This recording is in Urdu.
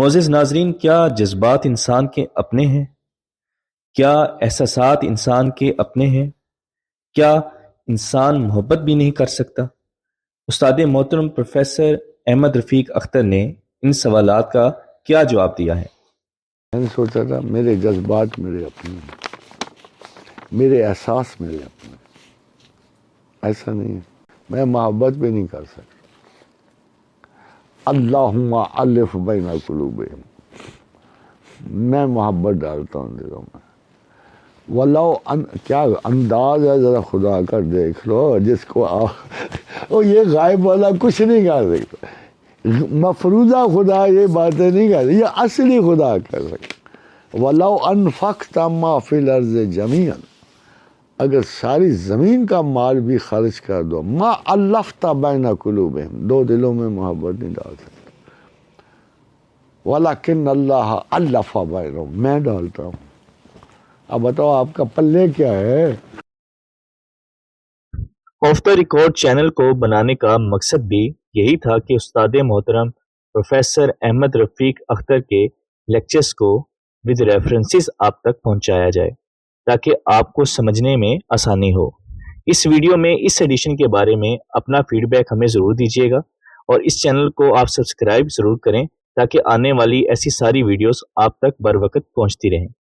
معزز ناظرین، کیا جذبات انسان کے اپنے ہیں؟ کیا احساسات انسان کے اپنے ہیں؟ کیا انسان محبت بھی نہیں کر سکتا؟ استاد محترم پروفیسر احمد رفیق اختر نے ان سوالات کا کیا جواب دیا ہے؟ میں نے سوچا تھا میرے جذبات میرے اپنے ہیں، میرے احساس میرے اپنے ہیں۔ ایسا نہیں ہے، میں محبت بھی نہیں کر سکتا۔ اللہم الف بین قلوبہم، میں محبت ڈالتا ہوں دلوں میں۔ ولو کیا انداز ہے، ذرا خدا کا دیکھ لو، جس کو یہ غائب والا کچھ نہیں کر سکتا، مفروضہ خدا یہ باتیں نہیں کر سکتا، یہ اصلی خدا کر سکتا۔ ولو انفقت ما فی الارض جمیعا، اگر ساری زمین کا مال بھی خرچ کر دو، ما الفت بین قلوبہم، دو دلوں میں محبت نہیں ڈال سکتا۔ ولکن اللہ الف بینہم، میں ڈالتا ہوں۔ اب بتاؤ آپ کا پلے کیا ہے؟ آف دا ریکارڈ چینل کو بنانے کا مقصد بھی یہی تھا کہ استاد محترم پروفیسر احمد رفیق اختر کے لیکچرز کو ود ریفرنسز آپ تک پہنچایا جائے تاکہ آپ کو سمجھنے میں آسانی ہو۔ اس ویڈیو میں اس ایڈیشن کے بارے میں اپنا فیڈ بیک ہمیں ضرور دیجیے گا، اور اس چینل کو آپ سبسکرائب ضرور کریں تاکہ آنے والی ایسی ساری ویڈیوز آپ تک بر وقت پہنچتی رہیں۔